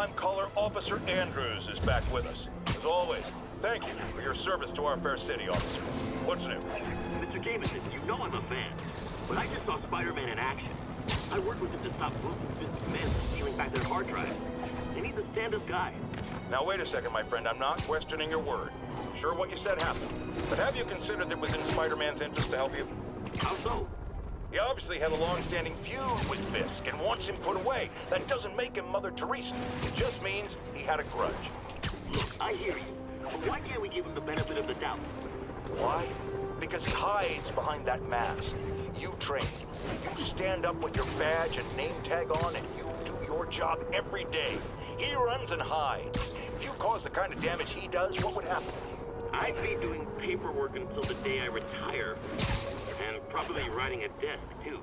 Time caller Officer Andrews is back with us. As always, thank you for your service to our fair city, officer. What's new? Mr. Jameson, you know I'm a fan, but I just saw Spider-Man in action. I worked with him to stop Wilson Fisk's men from stealing back their hard drive. He needs a stand-up guy. Now wait a second, my friend. I'm not questioning your word. Sure, what you said happened. But have you considered that it was in Spider-Man's interest to help you? How so? He obviously had a long-standing feud with Fisk and wants him put away. That doesn't make him Mother Teresa. It just means he had a grudge. Look, I hear you. But why can't we give him the benefit of the doubt? Why? Because he hides behind that mask. You train. You stand up with your badge and name tag on, and you do your job every day. He runs and hides. If you cause the kind of damage he does, what would happen? I'd be doing paperwork until the day I retire. And probably writing a desk, too.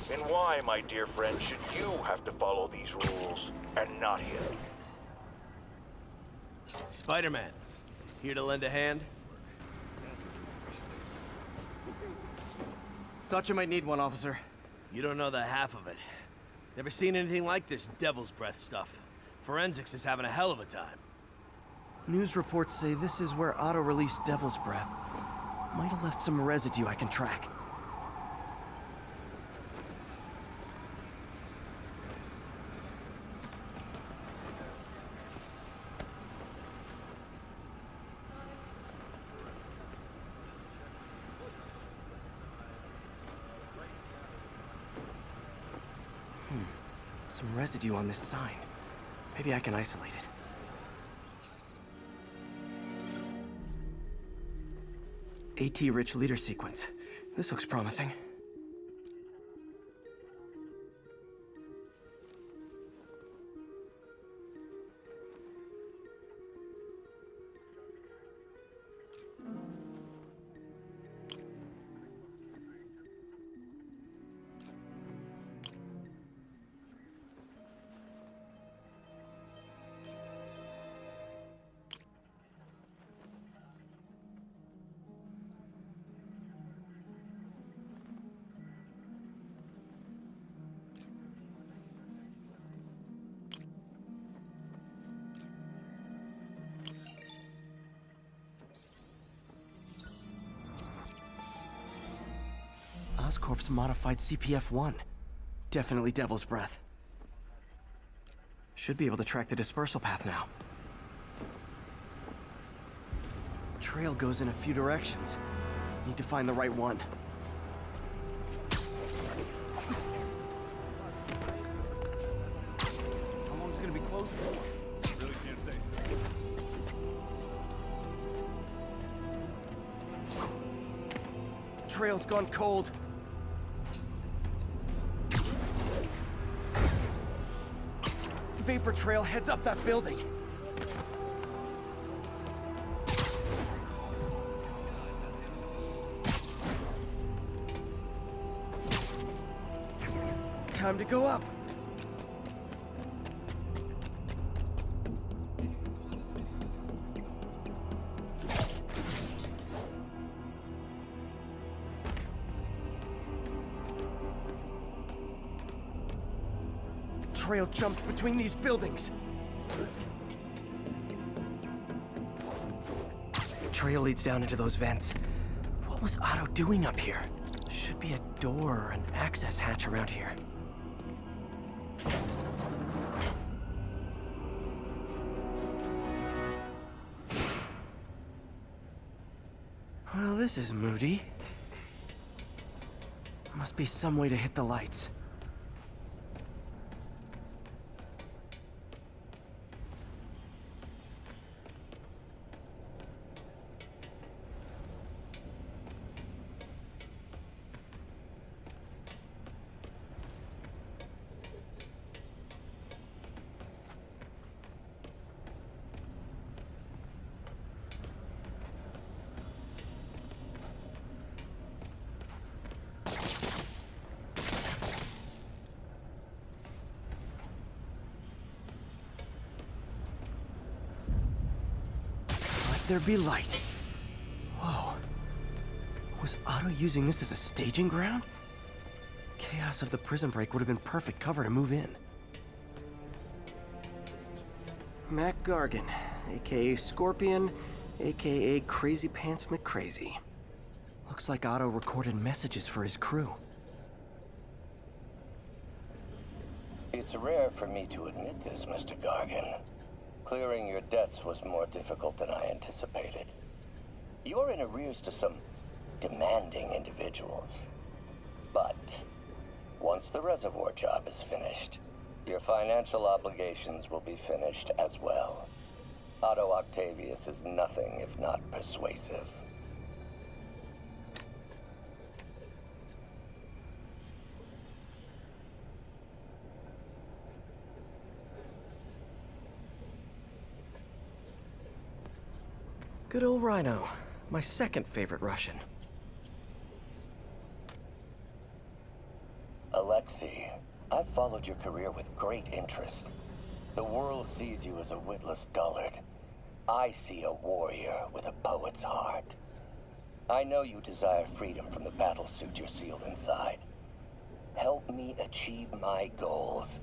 Then why, my dear friend, should you have to follow these rules, and not him? Spider-Man, here to lend a hand? Thought you might need one, officer. You don't know the half of it. Never seen anything like this devil's breath stuff. Forensics is having a hell of a time. News reports say this is where Otto released Devil's Breath. Might have left some residue I can track. Some residue on this sign. Maybe I can isolate it. AT-rich leader sequence. This looks promising. Oscorp's modified CPF-1. Definitely Devil's Breath. Should be able to track the dispersal path now. Trail goes in a few directions. Need to find the right one. How long is it gonna be closed for? Really can't say. Trail's gone cold. Vapor trail heads up that building. Time to go up. Trail jumps between these buildings. Trail leads down into those vents. What was Otto doing up here? Should be a door or an access hatch around here. Well, this is moody. Must be some way to hit the lights. There be light. Whoa. Was Otto using this as a staging ground? Chaos of the prison break would have been perfect cover to move in. Mac Gargan, aka Scorpion, aka Crazy Pants McCrazy. Looks like Otto recorded messages for his crew. It's rare for me to admit this, Mr. Gargan. Clearing your debts was more difficult than I anticipated. You're in arrears to some demanding individuals. But once the reservoir job is finished, your financial obligations will be finished as well. Otto Octavius is nothing if not persuasive. Good old Rhino, my second favorite Russian. Alexei, I've followed your career with great interest. The world sees you as a witless dullard. I see a warrior with a poet's heart. I know you desire freedom from the battlesuit you're sealed inside. Help me achieve my goals,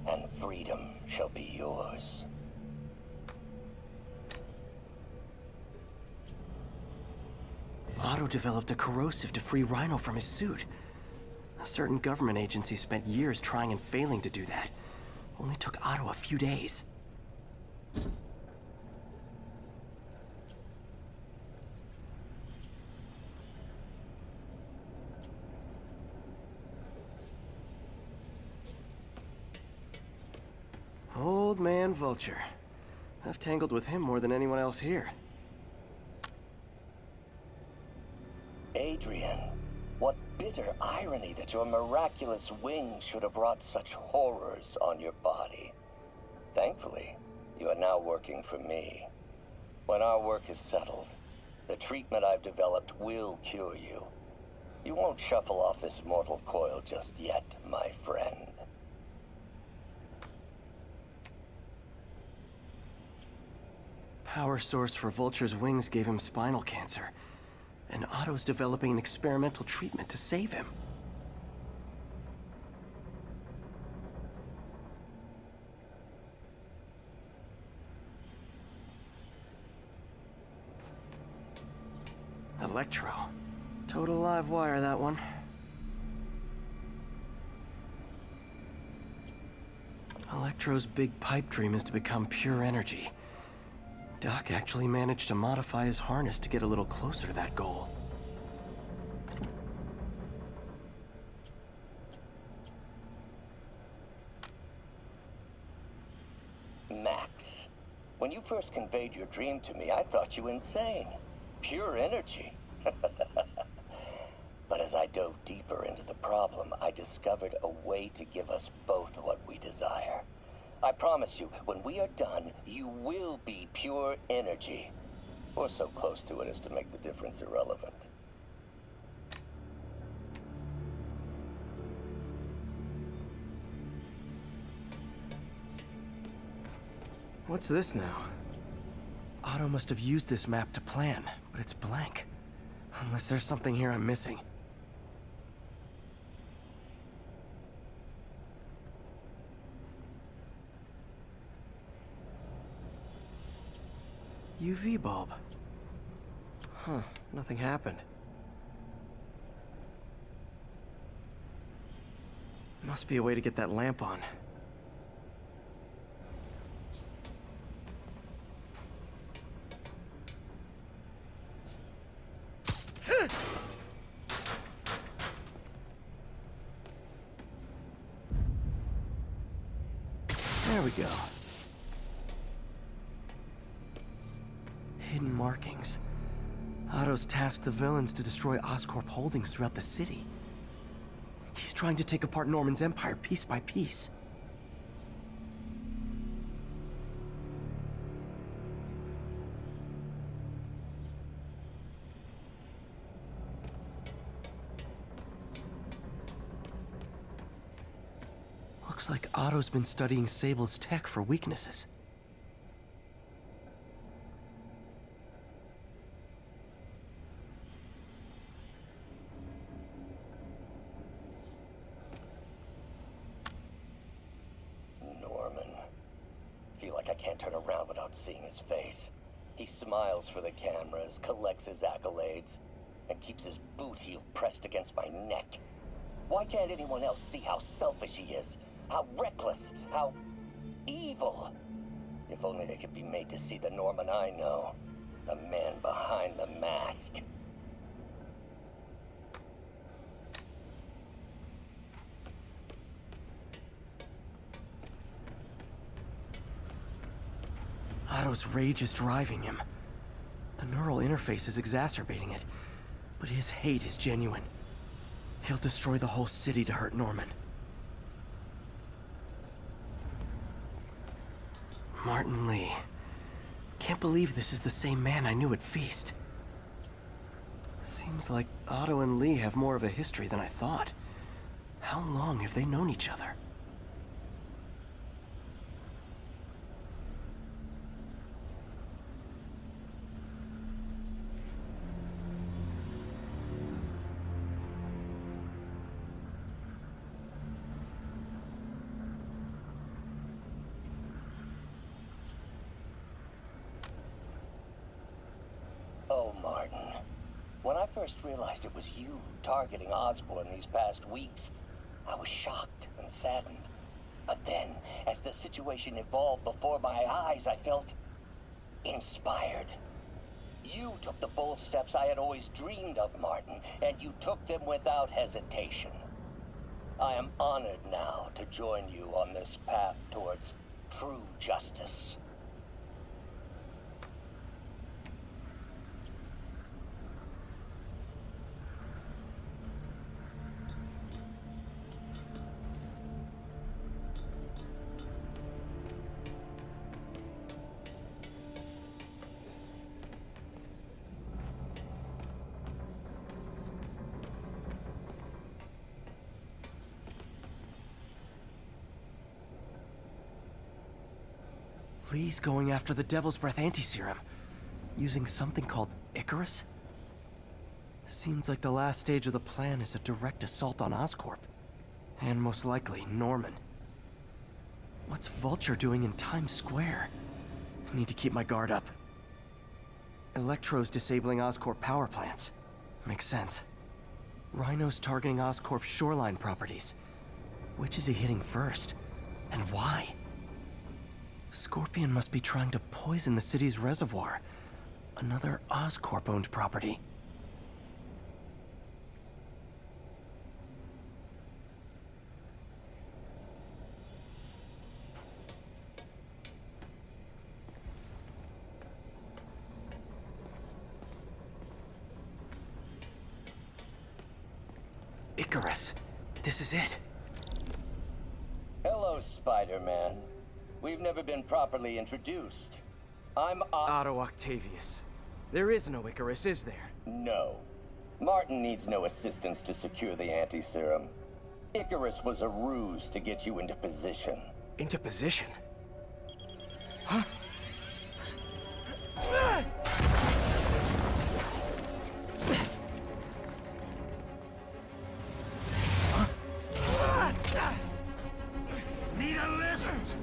and freedom shall be yours. Otto developed a corrosive to free Rhino from his suit. A certain government agency spent years trying and failing to do that. Only took Otto a few days. Old man Vulture. I've tangled with him more than anyone else here. Adrian, what bitter irony that your miraculous wings should have brought such horrors on your body. Thankfully, you are now working for me. When our work is settled, the treatment I've developed will cure you. You won't shuffle off this mortal coil just yet, my friend. Power source for Vulture's wings gave him spinal cancer. And Otto's developing an experimental treatment to save him. Electro. Total live wire, that one. Electro's big pipe dream is to become pure energy. Doc actually managed to modify his harness to get a little closer to that goal. Max, when you first conveyed your dream to me, I thought you insane. Pure energy. But as I dove deeper into the problem, I discovered a way to give us both what we desire. I promise you, when we are done, you will be pure energy. Or so close to it as to make the difference irrelevant. What's this now? Otto must have used this map to plan, but it's blank. Unless there's something here I'm missing. UV bulb. Huh, nothing happened. Must be a way to get that lamp on. There we go. Hidden markings. Otto's tasked the villains to destroy Oscorp holdings throughout the city. He's trying to take apart Norman's empire piece by piece. Looks like Otto's been studying Sable's tech for weaknesses. Norman. Feel like I can't turn a around without seeing his face. He smiles for the cameras, collects his accolades, and keeps his boot heel pressed against my neck. Why can't anyone else see how selfish he is? How reckless, how evil? If only they could be made to see the Norman I know. The man behind the mask. Otto's rage is driving him. The neural interface is exacerbating it, but his hate is genuine. He'll destroy the whole city to hurt Norman. Martin Lee. Can't believe this is the same man I knew at F.E.A.S.T. Seems like Otto and Lee have more of a history than I thought. How long have they known each other? Oh, Martin. When I first realized it was you targeting Osborn these past weeks, I was shocked and saddened. But then, as the situation evolved before my eyes, I felt inspired. You took the bold steps I had always dreamed of, Martin, and you took them without hesitation. I am honored now to join you on this path towards true justice. Lee's going after the Devil's Breath anti-serum, using something called Icarus? Seems like the last stage of the plan is a direct assault on Oscorp. And most likely, Norman. What's Vulture doing in Times Square? I need to keep my guard up. Electro's disabling Oscorp power plants. Makes sense. Rhino's targeting Oscorp's shoreline properties. Which is he hitting first? And why? Scorpion must be trying to poison the city's reservoir. Another Oscorp-owned property. Icarus. This is it. Hello, Spider-Man. We've never been properly introduced. I'm Otto Octavius. There is no Icarus, is there? No. Martin needs no assistance to secure the anti-serum. Icarus was a ruse to get you into position. Into position? Huh? Need a lift?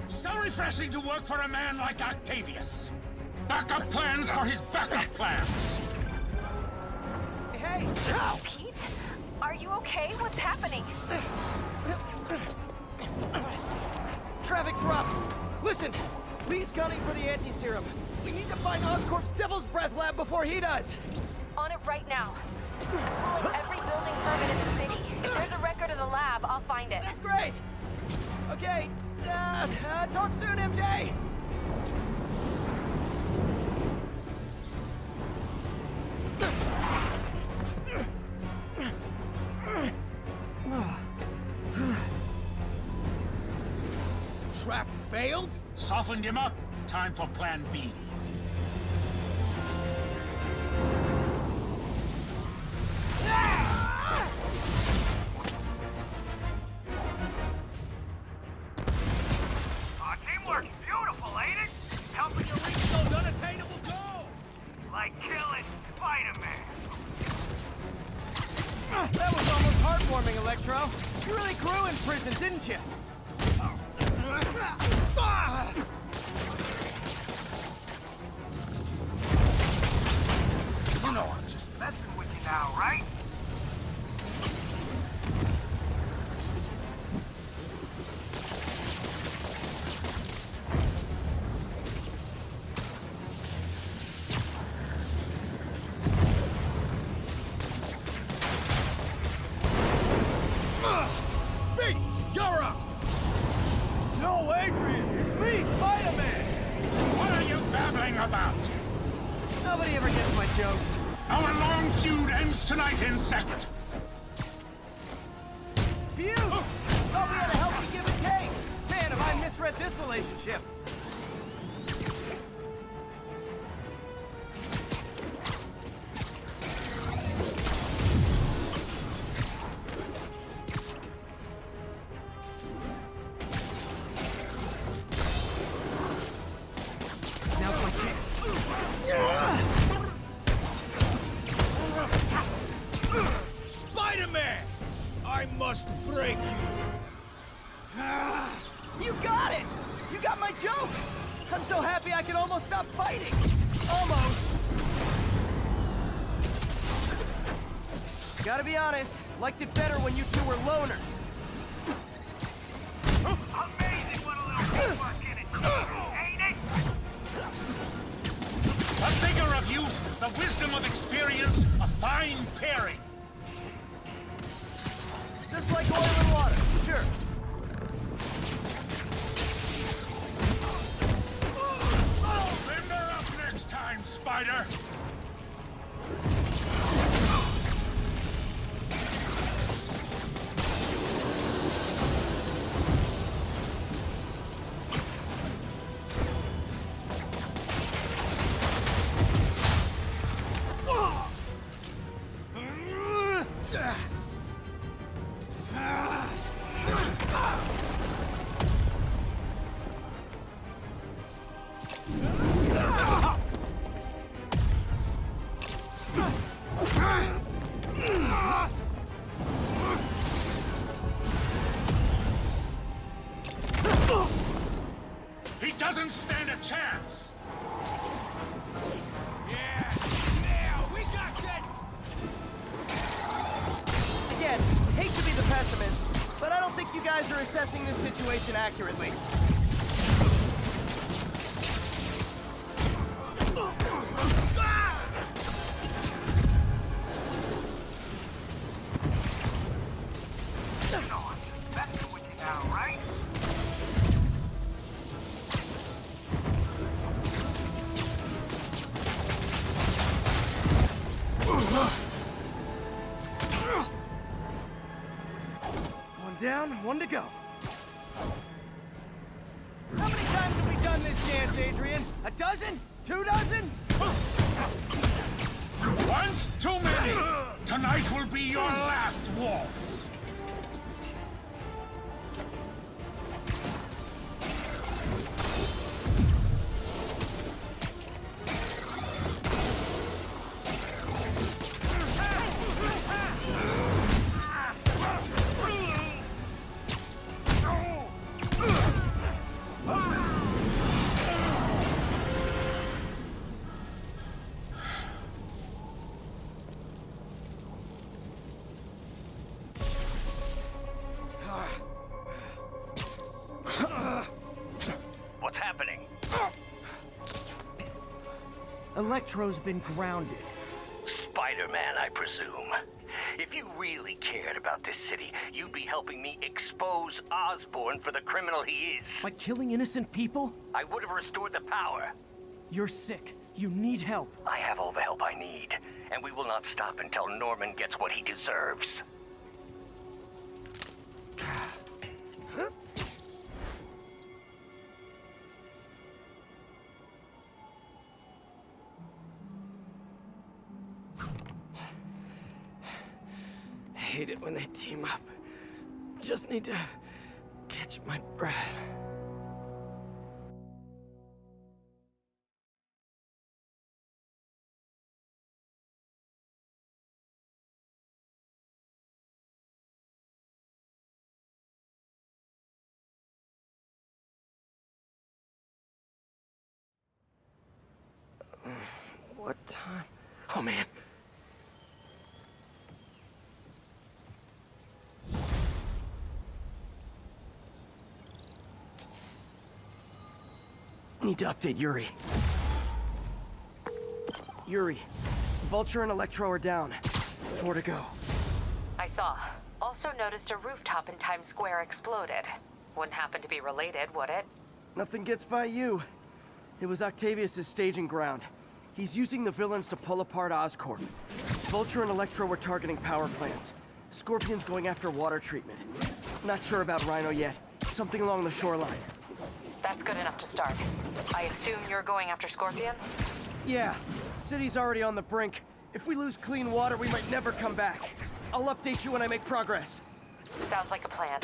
So refreshing to work for a man like Octavius. Backup plans for his backup plans. Hey! Pete? Are you okay? What's happening? Traffic's rough. Listen, Lee's gunning for the anti-serum. We need to find Oscorp's Devil's Breath lab before he does. On it right now. Pulling every building permit in the city. If there's a record of the lab, I'll find it. That's great. Okay. Talk soon, MJ. Trap failed? Softened him up. Time for plan B. Teamwork's beautiful, ain't it? Helping you reach those unattainable goals. Like killing Spider-Man. That was almost heartwarming, Electro. You really grew in prison, didn't you? about? Nobody ever gets my jokes. Our long feud ends tonight in second. Spew! Thought we had a healthy give and take. Man, have I misread this relationship. Now's my chance. Spider-Man! I must break you. You got it! You got my joke! I'm so happy I can almost stop fighting! Almost! Gotta be honest, liked it better when you two were loners. Amazing what a little teamwork in it. Ain't it? The vigor of youth, the wisdom of experience, a fine pairing. Just like oil and water, sure. Limber up next time, Spider. He doesn't stand a chance. Yeah, now we got this. Again, hate to be the pessimist, but I don't think you guys are assessing this situation accurately. That's the witching now, right? One down, one to go. How many times have we done this dance, Adrian? A dozen? 2 dozen? Once too many. Tonight will be your last waltz. What's happening? Electro's been grounded. Spider-Man, I presume. If you really cared about this city, you'd be helping me expose Osborn for the criminal he is. By killing innocent people? I would have restored the power. You're sick. You need help. I have all the help I need, and we will not stop until Norman gets what he deserves. I hate it when they team up. Just need to catch my breath. What time? Oh man. Need to update Yuri. Yuri, Vulture and Electro are down. 4 to go. I saw. Also noticed a rooftop in Times Square exploded. Wouldn't happen to be related, would it? Nothing gets by you. It was Octavius' staging ground. He's using the villains to pull apart Oscorp. Vulture and Electro were targeting power plants. Scorpion's going after water treatment. Not sure about Rhino yet. Something along the shoreline. That's good enough to start. I assume you're going after Scorpion? Yeah, city's already on the brink. If we lose clean water, we might never come back. I'll update you when I make progress. Sounds like a plan.